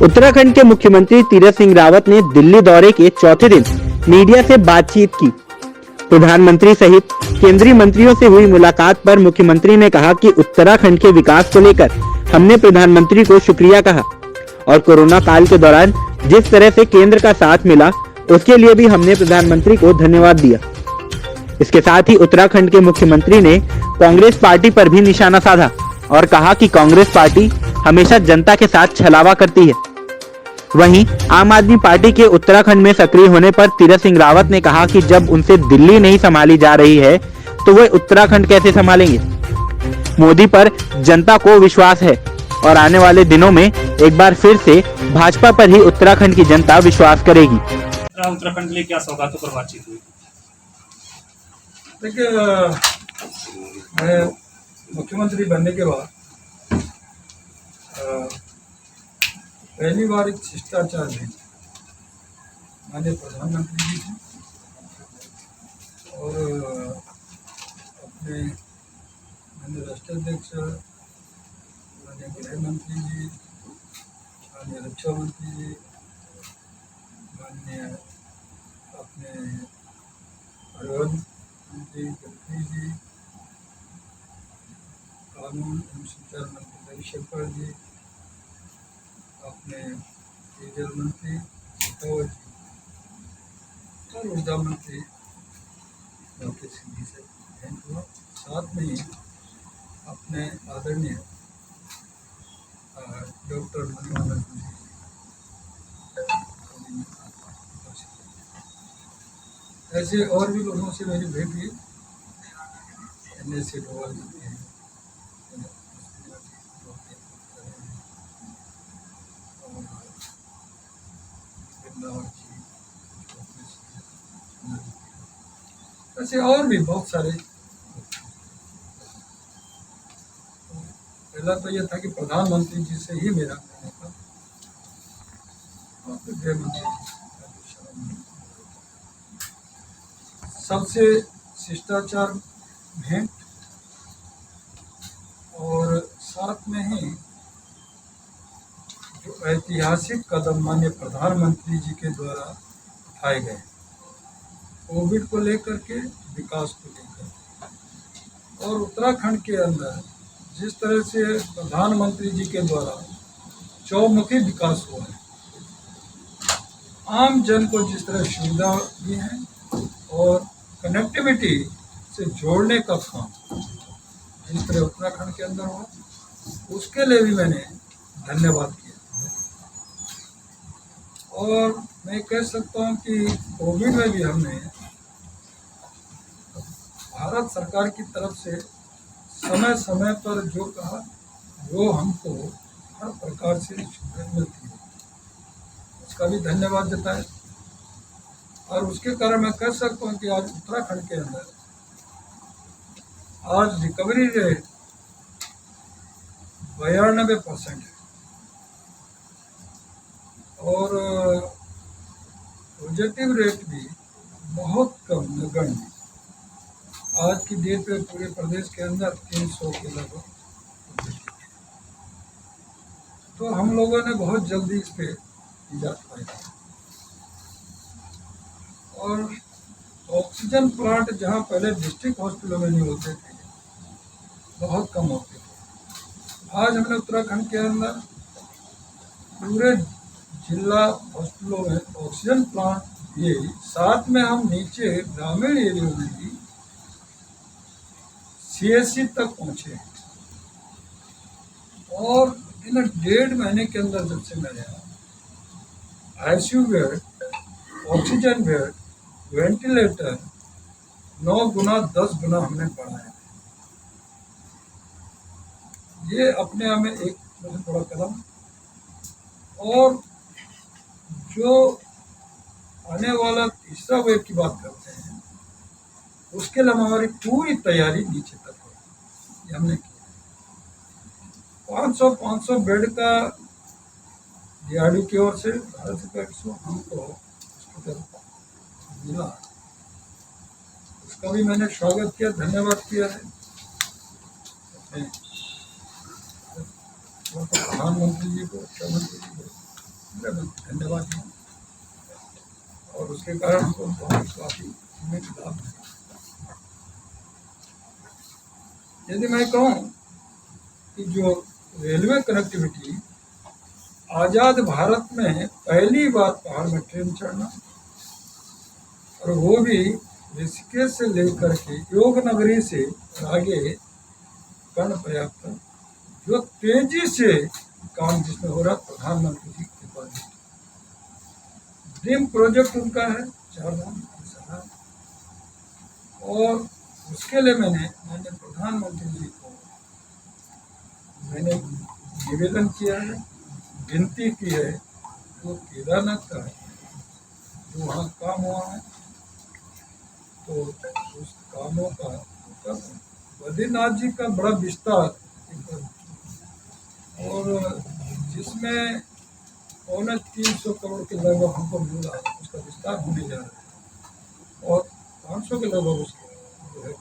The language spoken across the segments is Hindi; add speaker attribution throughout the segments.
Speaker 1: उत्तराखंड के मुख्यमंत्री तीरथ सिंह रावत ने दिल्ली दौरे के चौथे दिन मीडिया से बातचीत की। प्रधानमंत्री सहित केंद्रीय मंत्रियों से हुई मुलाकात पर मुख्यमंत्री ने कहा कि उत्तराखंड के विकास को लेकर हमने प्रधानमंत्री को शुक्रिया कहा और कोरोना काल के दौरान जिस तरह से केंद्र का साथ मिला उसके लिए भी हमने प्रधानमंत्री को धन्यवाद दिया। इसके साथ ही उत्तराखंड के मुख्यमंत्री ने कांग्रेस पार्टी पर भी निशाना साधा और कहा कि कांग्रेस पार्टी हमेशा जनता के साथ छलावा करती है। वहीं आम आदमी पार्टी के उत्तराखंड में सक्रिय होने पर तीरथ सिंह रावत ने कहा कि जब उनसे दिल्ली नहीं संभाली जा रही है तो वे उत्तराखंड कैसे संभालेंगे। मोदी पर जनता को विश्वास है और आने वाले दिनों में एक बार फिर से भाजपा पर ही उत्तराखंड की जनता विश्वास करेगी।
Speaker 2: उत्तराखंड के लिए क्या सौगातों पर बातचीत हुई?
Speaker 3: देखिए, मैं मुख्यमंत्री बनने के बाद पहली बार एक शिष्टाचार भेजा माननीय प्रधानमंत्री जी से और अपने माननीय राष्ट्रीय अध्यक्ष, माननीय गृह मंत्री जी, माननीय रक्षा मंत्री जी, माननीय अपने परिवहन मंत्री गडकरी जी, कानून एवं संचार मंत्री रविशंकर जी, अपने पेयजल मंत्री शेखावत जी और ऊर्जा मंत्री डॉक्टर सिंह जी से भेंट हुआ। साथ में ही अपने आदरणीय डॉक्टर मनमोहन जी ऐसे और भी लोगों से मेरी भेंट हुई। NSC डोवाल जी हैं, ऐसे और भी बहुत सारे। पहला तो यह था कि प्रधानमंत्री जी से ही मेरा मिलने का, और फिर गृह मंत्री सबसे शिष्टाचार भेंट और साथ में ही जो ऐतिहासिक कदम माननीय प्रधानमंत्री जी के द्वारा उठाए गए कोविड को लेकर के, विकास को लेकर, और उत्तराखंड के अंदर जिस तरह से प्रधानमंत्री जी के द्वारा चौमुखी विकास हुआ है, आम जन को जिस तरह सुविधा दी है और कनेक्टिविटी से जोड़ने का काम जिस तरह उत्तराखंड के अंदर हुआ, उसके लिए भी मैंने धन्यवाद किया। और मैं कह सकता हूँ कि कोविड में भी हमने भारत सरकार की तरफ से समय समय पर जो कहा वो हमको हर प्रकार से सुविधा मिलती है, उसका भी धन्यवाद जताए। और उसके कारण मैं कह सकता हूँ कि आज उत्तराखंड के अंदर आज रिकवरी रेट 92% है और पॉजिटिव रेट भी बहुत कम, नगण्य। आज की डेट में पूरे प्रदेश के अंदर 300 के लगभग। तो हम लोगों ने बहुत जल्दी इस पे इजाद पाया और ऑक्सीजन प्लांट जहां पहले डिस्ट्रिक्ट हॉस्पिटलों में नहीं होते थे, बहुत कम होते थे, आज हमने उत्तराखंड के अंदर पूरे जिला हॉस्पिटलों में ऑक्सीजन प्लांट ये, साथ में हम नीचे ग्रामीण एरिया में भी CSC तक पहुंचे हैं। और इन 1.5 महीने के अंदर जब से मैं आया, ICU bed, oxygen bed, ventilator 9 गुना 10 गुना हमने बढ़ाया। ये अपने आप में एक बहुत बड़ा कदम। और जो आने वाला तीसरा वेव की बात करते हैं, उसके लिए हमारी पूरी तैयारी नीचे तक है, ये हमने किया। 500 बेड का DRDO की ओर से भारत सरकार को हमको हॉस्पिटल मिला, उसका भी मैंने स्वागत किया, धन्यवाद किया है प्रधानमंत्री जी को, रक्षा मंत्री जी को। धन्यवाद दिया और उसके कारण हमको बहुत काफ़ी हमें लाभ मिला। यदि मैं कहूँ कि जो रेलवे कनेक्टिविटी आज़ाद भारत में पहली बार पहाड़ में ट्रेन चढ़ना और वो भी ऋषिकेश से लेकर के योग नगरी से आगे कर्णप्रयाग तक जो तेजी से काम जिसमें हो रहा प्रधानमंत्री जी के पास ड्रीम प्रोजेक्ट उनका है चारधाम सारा। और उसके लिए मैंने प्रधानमंत्री जी को मैंने निवेदन किया है, विनती की है। जो केदारनाथ का है जो वहाँ काम हुआ है तो उस कामों का बद्रीनाथ जी का बड़ा विस्तार और जिसमें 300 करोड़ के लगभग हमको मिला उसका विस्तार होने जा रहा है और 500 के लगभग उसके जो है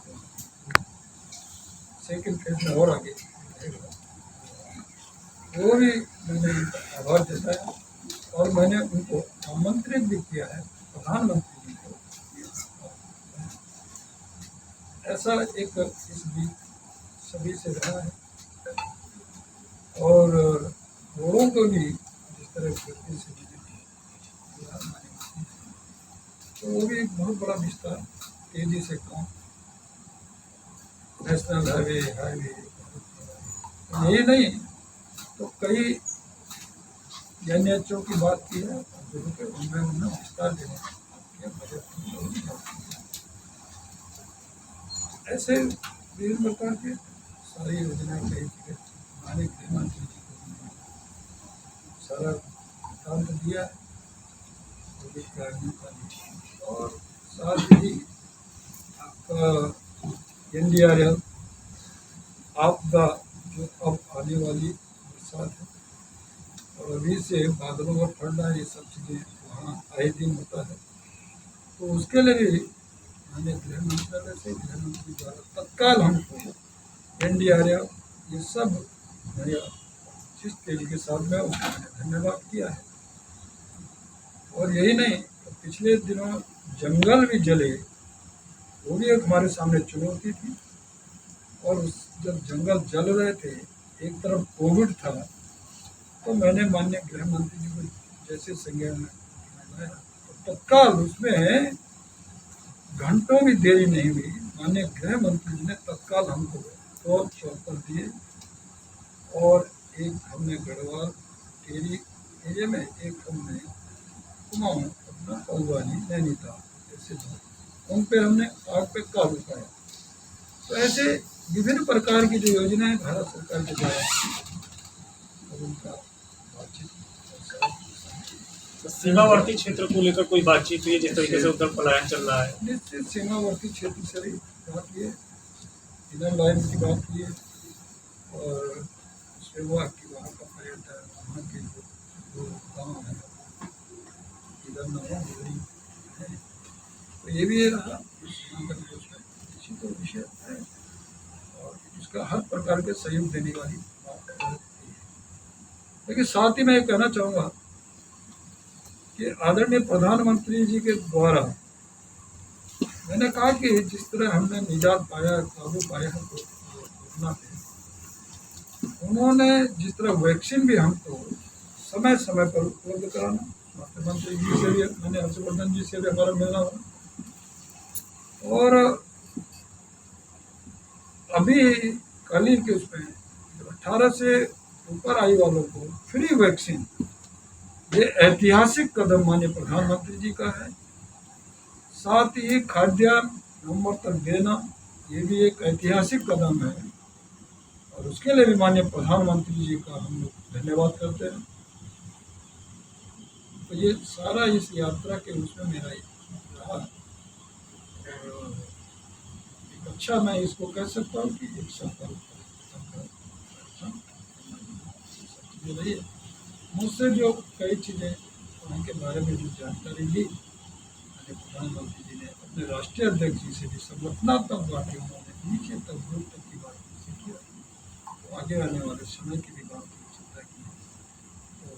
Speaker 3: सेकेंड फेज में और आगे वो भी मैंने उनका आभार जताया और मैंने उनको आमंत्रित भी किया है प्रधानमंत्री जी को। ऐसा एक इस बीच सभी से रहा है और लोगों को भी जिस तरह व्यक्ति से तो वो भी बहुत बड़ा विस्तार तेजी से काम नेशनल हाईवे यही नहीं तो कई NHO की बात की है उन्हें विस्तार देने के बजट ऐसे विभिन्न प्रकार के सारी योजनाएं कई जगह हमारे गृहमंत्री जी को सारा काम तो दिया है और साथ ही आपका NDRF आपदा जो अब आने वाली बरसात है और अभी से बादलों का ठंडा ये सब चीज़ें वहाँ आए दिन होता है तो उसके लिए भी मैंने गृह मंत्रालय से गृहमंत्री द्वारा तत्काल हमको NDRF ये सब जिस तेजी के साथ में उसको मैंने धन्यवाद किया है। और यही नहीं तो पिछले दिनों जंगल भी जले वो भी एक हमारे सामने चुनौती थी और उस जब जंगल जल रहे थे एक तरफ कोविड था तो मैंने माननीय गृह मंत्री जी को जैसे संज्ञान में लाया तो तत्काल उसमें घंटों भी देरी नहीं हुई माननीय गृह मंत्री जी ने तत्काल हमको और चौपर दिए और एक हमने गढ़वाल टेरी एरिया में एक हमने कुमाऊं अपना कौवानी नैनीताल ऐसे उन पे हमने आग पे काबू पाया। तो ऐसे विभिन्न प्रकार की जो योजनाएं भारत सरकार के द्वारा और उनका बातचीत
Speaker 2: तो सीमावर्ती क्षेत्र को लेकर कोई बातचीत हुई है जिस तरीके से उधर पलायन चल रहा है?
Speaker 3: निश्चित सीमावर्ती क्षेत्र से भी बात की है, इनर लाइन की बात की है और सेवा की वहाँ का पर्यटन वहाँ के जो गाँव है इधर नवाबरी है तो ये भी रहा इसी तो विषय है और इसका हर प्रकार के सहयोग देने वाली बात है। लेकिन साथ ही मैं ये कहना चाहूँगा कि आदरणीय प्रधानमंत्री जी के द्वारा मैंने कहा कि जिस तरह हमने निजात पाया काबू पाया है तो कोरोना पे उन्होंने जिस तरह वैक्सीन भी हमको समय समय पर उपलब्ध कराना स्वास्थ्य मंत्री जी से भी मैंने हर्षवर्धन जी से भी हमारा मिलना हुआ और अभी कल ही के उसमें 18 से ऊपर आयु वालों को फ्री वैक्सीन ये ऐतिहासिक कदम माननीय प्रधानमंत्री जी का है। साथ ही खाद्यान्न नवंबर तक देना ये भी एक ऐतिहासिक कदम है और उसके लिए भी माननीय प्रधानमंत्री जी का हम लोग धन्यवाद करते हैं। तो ये सारा इस यात्रा के उसमें मेरा रहा और एक अच्छा मैं इसको कह सकता हूँ कि एक सफल रही है। मुझसे जो कई चीज़ें वहाँ के बारे में जो जानकारी ली मैंने प्रधानमंत्री जी ने अपने राष्ट्रीय अध्यक्ष जी से भी संगठनात्मक बातें उन्होंने नीचे तक दूर तक की बात से किया तो आगे आने वाले समय की भी बात की चिंता की तो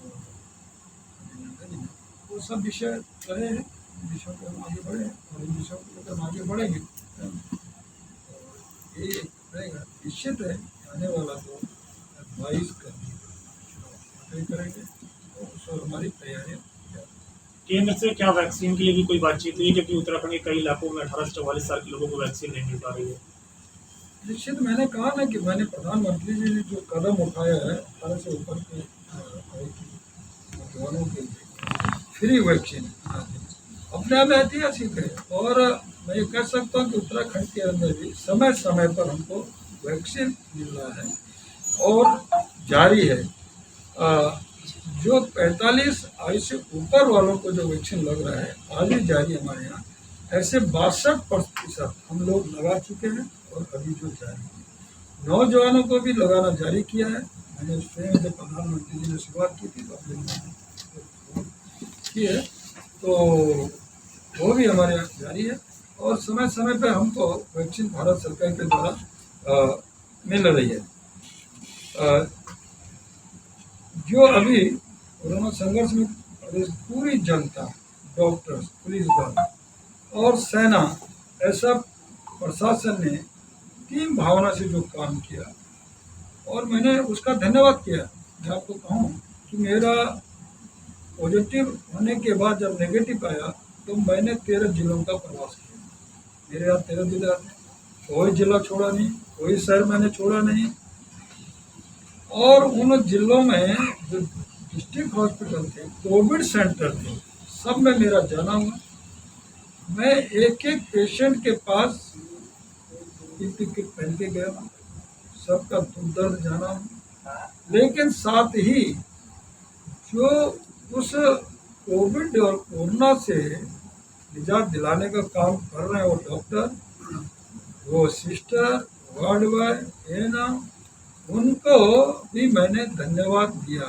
Speaker 3: वो सब विषय रहे हैं, इन विषयों पे हम आगे बढ़े हैं और इन विषयों को लेकर हम आगे बढ़ेंगे। और ये रहेगा निश्चित है, आने वाला तो 22 का करेंगे तो उस और हमारी तैयारियाँ।
Speaker 2: केंद्र से क्या वैक्सीन के लिए भी कोई बातचीत हुई, क्योंकि उत्तराखंड के कई इलाकों में 18 से 44 साल के लोगों को वैक्सीन नहीं मिल पा रही है?
Speaker 3: निश्चित मैंने कहा ना कि मैंने प्रधानमंत्री जी ने जो कदम उठाया है 18 से ऊपर के नौजवानों के लिए फ्री वैक्सीन अपने आप ऐतिहासिक है। और मैं ये कह सकता हूँ कि उत्तराखंड के अंदर भी समय समय पर हमको वैक्सीन मिल रहा है और जारी है। जो 45 आयु से ऊपर वालों को जो वैक्सीन लग रहा है आज भी जारी हमारे यहाँ। ऐसे 62% हम लोग लगा चुके हैं और अभी जो जारी है नौजवानों को भी लगाना जारी किया है। मैंने स्वयं जब प्रधानमंत्री जी ने शुरुआत की थी तो अपने की है, तो वो भी हमारे यहाँ जारी है और समय समय पर हमको वैक्सीन भारत सरकार के द्वारा मिल रही है। जो अभी कोरोना संघर्ष में पूरी जनता, डॉक्टर्स, पुलिस बल और सेना, ऐसा प्रशासन ने टीम भावना से जो काम किया और मैंने उसका धन्यवाद किया। मैं आपको कहूँ कि मेरा पॉजिटिव होने के बाद जब नेगेटिव आया तो मैंने 13 जिलों का प्रवास किया। मेरे यहाँ 13 जिले आते, कोई जिला छोड़ा नहीं, कोई शहर मैंने छोड़ा नहीं। और उन जिलों में जो डिस्ट्रिक्ट हॉस्पिटल थे, कोविड सेंटर थे, सब में मेरा जाना हुआ। मैं एक एक पेशेंट के पास टिकट पहन के गया हूँ, सबका दुख दर्द जाना हूँ। लेकिन साथ ही जो उस कोविड और कोरोना से निजात दिलाने का काम कर रहे हैं वो डॉक्टर, वो सिस्टर, वार्ड बॉय, एएनएम, उनको भी मैंने धन्यवाद दिया।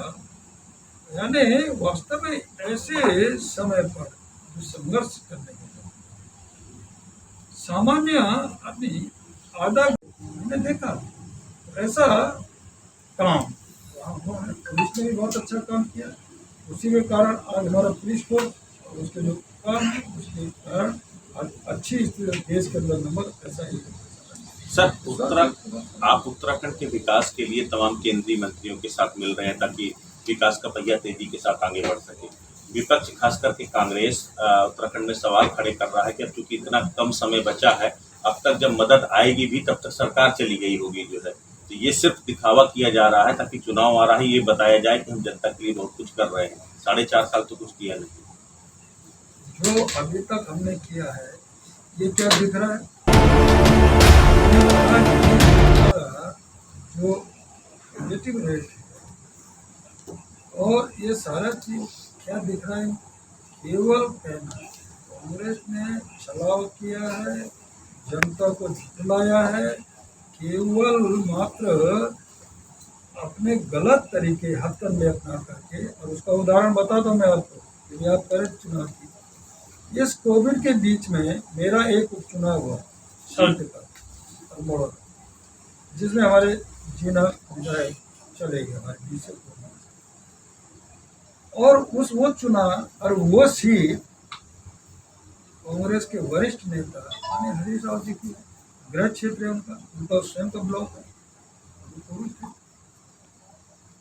Speaker 3: यानी वास्तव में ऐसे समय पर जो संघर्ष करने के लिए सामान्य आदमी आधा मैंने देखा ऐसा काम पुलिस ने भी बहुत अच्छा काम किया। उसी के कारण आज हमारा पुलिस फोर्स और उसके जो काम है उसके कारण आज अच्छी स्थिति देश के अंदर नंबर ऐसा ही है।
Speaker 4: सर, आप उत्तराखंड के विकास के लिए तमाम केंद्रीय मंत्रियों के साथ मिल रहे हैं ताकि विकास का पहिया तेजी के साथ आगे बढ़ सके। विपक्ष खास करके कांग्रेस उत्तराखंड में सवाल खड़े कर रहा है कि अब चूंकि इतना कम समय बचा है, अब तक जब मदद आएगी भी तब तक सरकार चली गई होगी जो है, तो ये सिर्फ दिखावा किया जा रहा है ताकि चुनाव आ रहा है ये बताया जाए कि हम जनता के लिए बहुत कुछ कर रहे हैं। 4.5 साल तो कुछ किया नहीं।
Speaker 3: जो अभी तक हमने किया है ये क्या दिख रहा है? जो पॉजिटिव रेट है और ये सारा चीज क्या दिख रहा है? केवल कहना कांग्रेस ने छलाव किया है, जनता को झुठलाया है, केवल मात्र अपने गलत तरीके हथकंडे अपना करके। और उसका उदाहरण बता दो मैं आपको, याद करें चुनाव की, इस कोविड के बीच में मेरा एक उपचुनाव हुआ शांतिता अल्मोड़ा, जिसमें हमारे जीना विधायक चले गए हमारे बीच से। और वो चुनाव और वो सीट कांग्रेस के वरिष्ठ नेता हरीश राव जी की गृह क्षेत्र है, उनका स्वयं का ब्लॉक है।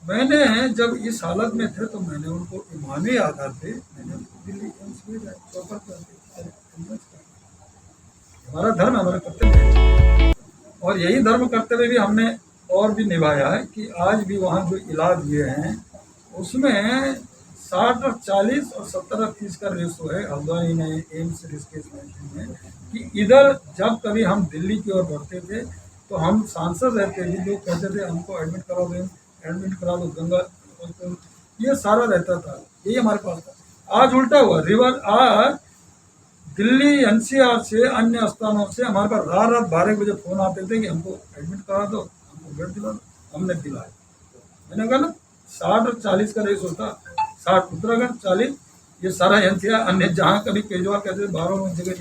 Speaker 3: मैंने जब इस हालत में थे तो मैंने उनको ईमानी आधार पे मैंने दिल्ली एम्स भेजा, चौपर कर हमारा धर्म हमारा कर्तव्य है और यही धर्म कर्तव्य भी हमने और भी निभाया है कि आज भी वहाँ जो इलाज हुए हैं उसमें 60 और 40 और 70 और 30 का रेशो है। हल्द्वानी में एम्स ऋषिकेश में कि इधर जब कभी हम दिल्ली की ओर बढ़ते थे तो हम सांसद रहते थे, लोग कहते थे हमको एडमिट करा दो गंगा, ये सारा रहता था, यही हमारे पास था। आज उल्टा हुआ रिवर, आज दिल्ली एनसीआर से अन्य स्थानों से हमारे पास रात 12 बजे फोन आते थे कि हमको एडमिट करा दो, हमको बेड दिला दो, हमने दिलाया। मैंने कहा ना 60 और 40 का रेस होता, 60 उत्तराखंड 40 ये सारा एनसीआर अन्य जहाँ कभी केजरीवाल कहते थे 12 जगह।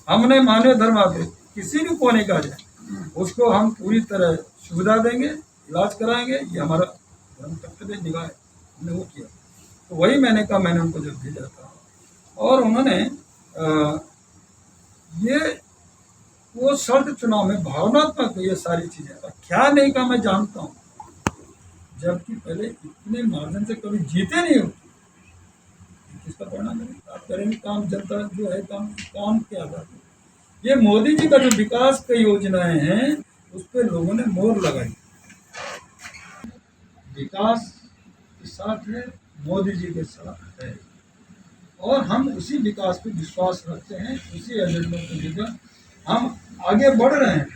Speaker 3: हमने मानव धर्म आगे किसी भी कोने का जाए उसको हम पूरी तरह सुविधा देंगे, इलाज कराएंगे, ये हमारा धर्म कर्तव्य निभा है, हमने वो किया। तो वही मैंने कहा, मैंने उनको जब भेजा था और उन्होंने ये वो शर्त चुनाव में भावनात्मक ये सारी चीजें, और क्या नहीं कहा मैं जानता हूँ, जबकि पहले इतने मार्जिन से कभी जीते नहीं होते। किसका परिणाम है? आप करेंगे काम, जनता जो है काम के आधार पर। ये मोदी जी का जो विकास की योजनाएं हैं उस पर लोगों ने मोहर लगाई। विकास के साथ है, मोदी जी के साथ है, और हम उसी विकास पे विश्वास रखते हैं, उसी एजेंडा को लेकर हम आगे बढ़ रहे हैं।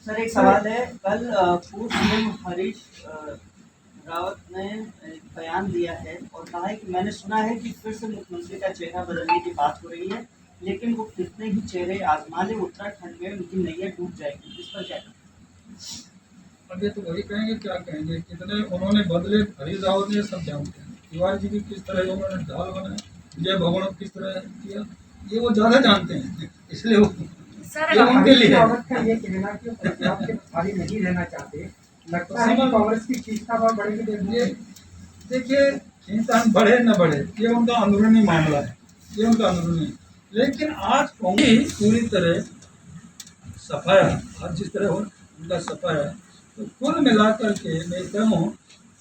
Speaker 5: सर एक सवाल है, कल पूर्व सीएम हरीश रावत ने एक बयान दिया है और कहा है कि मैंने सुना है कि फिर से मुख्यमंत्री का चेहरा बदलने की बात हो रही है, लेकिन वो कितने ही चेहरे आजमा ले उत्तराखंड में उनकी नैया डूब जाएगी। इस पर क्या कहें?
Speaker 3: अब ये तो वही कहेंगे, क्या कहेंगे, कितने उन्होंने बदले, हरीश रावत ने सब जानते हैं। तिवारी जी की किस तरह उन्होंने ढाल बनाया, विजय भगवान किस तरह किया, ये वो ज्यादा जानते हैं, इसलिए वो
Speaker 6: सर
Speaker 3: ये उनके लिए है।
Speaker 6: कांग्रेस का ये कहना कि वो पंजाब के प्रभारी नहीं रहना चाहते, लगता है कि कांग्रेस की खींचतान बढ़ेगी।
Speaker 3: ये देखिए, खींचतान बढ़े न बढ़े ये उनका अंदरूनी मामला है, ये उनका अंदरूनी। लेकिन आज कांग्रेस पूरी तरह सफाया, आज जिस तरह उनका सफाया, तो कुल मिलाकर के मैं कहूँ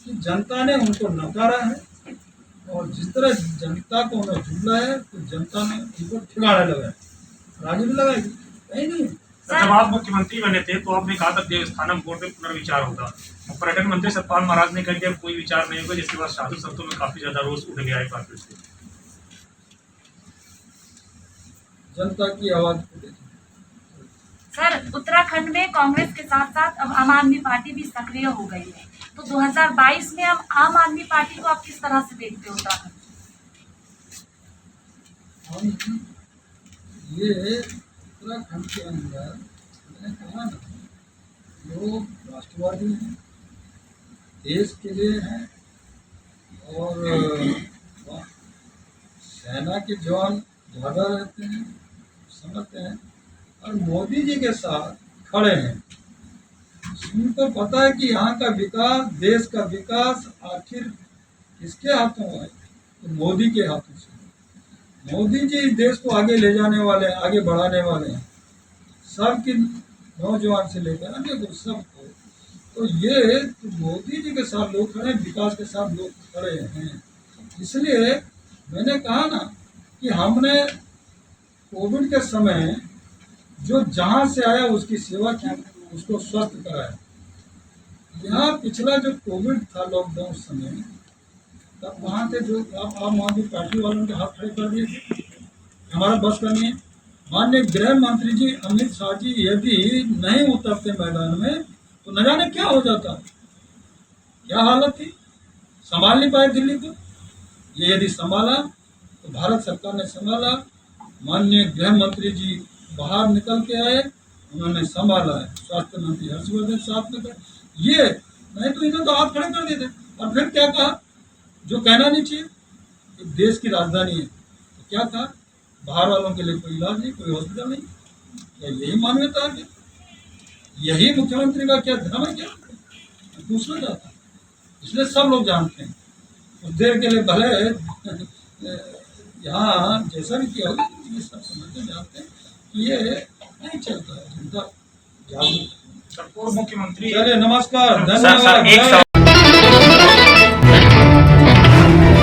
Speaker 3: कि जनता ने उनको नकारा है, और जिस तरह जनता को उन्हें झुमला है तो जनता ने उनको ठिकाना लगाया, राजी भी लगाएगी, कहीं नहीं।
Speaker 2: जब आप मुख्यमंत्री बने थे तो आपने कहा था देवस्थानम बोर्ड पे पुनर्विचार होगा। पर्यटन मंत्री सतपाल महाराज ने कहा कि अब कोई विचार नहीं होगा, जिसके बाद साधु संतों में काफी ज्यादा रोष उठ गया है काफी से।
Speaker 3: जनता की आवाज को देखिए।
Speaker 6: सर उत्तराखंड में कांग्रेस के साथ साथ अब आम आदमी पार्टी भी सक्रिय हो गई है, तो 2022 में अब आम आदमी पार्टी को आप किस तरह से देखते हो उत्तराखंड?
Speaker 3: ये उत्तराखंड के अंदर मैंने कहा ना, लोग राष्ट्रवादी हैं, देश के लिए हैं, और सेना के जवान ज़्यादा रहते हैं, समझते हैं, और मोदी जी के साथ खड़े हैं। उनको पता है कि यहाँ का विकास, देश का विकास आखिर किसके हाथों है? तो मोदी के हाथों से। मोदी जी देश को आगे ले जाने वाले हैं, आगे बढ़ाने वाले हैं, सबके नौजवान से लेकर अन्य को सबको। तो ये तो मोदी जी के साथ लोग खड़े हैं, विकास के साथ लोग खड़े हैं। इसलिए मैंने कहा ना कि हमने कोविड के समय जो जहाँ से आया उसकी सेवा की, उसको स्वस्थ कराया। यहाँ पिछला जो कोविड था लॉकडाउन समय, तब वहाँ थे जो आप वहाँ की पार्टी वालों के हाथ खड़े कर दिए थे, हमारा बस का नहीं है। माननीय गृह मंत्री जी अमित शाह जी यदि नहीं उतरते मैदान में तो न जाने क्या हो जाता, क्या हालत थी, संभाल नहीं पाए दिल्ली को। ये यदि संभाला तो भारत सरकार ने संभाला, माननीय गृह मंत्री जी बाहर निकल के आए, उन्होंने संभाला है, स्वास्थ्य मंत्री हर्षवर्धन साहब ने कहा, ये नहीं तो इन्होंने तो हाथ खड़े कर दिए थे। और फिर क्या कहा, जो कहना नहीं चाहिए, एक देश की राजधानी है, तो क्या कहा, बाहर वालों के लिए कोई इलाज नहीं, कोई हॉस्पिटल नहीं। क्या यही मानवता है? यही मुख्यमंत्री का क्या धर्म है? क्या पूछना चाहता है? इसलिए सब लोग जानते हैं, कुछ देर के लिए भले यहाँ जैसा भी किया होगा, ये सब समझते जानते हैं कि ये नहीं चलता है, जनता जागरूक।
Speaker 2: पूर्व मुख्यमंत्री
Speaker 3: चलिए, नमस्कार,
Speaker 4: सर, एक
Speaker 3: धन्यवाद।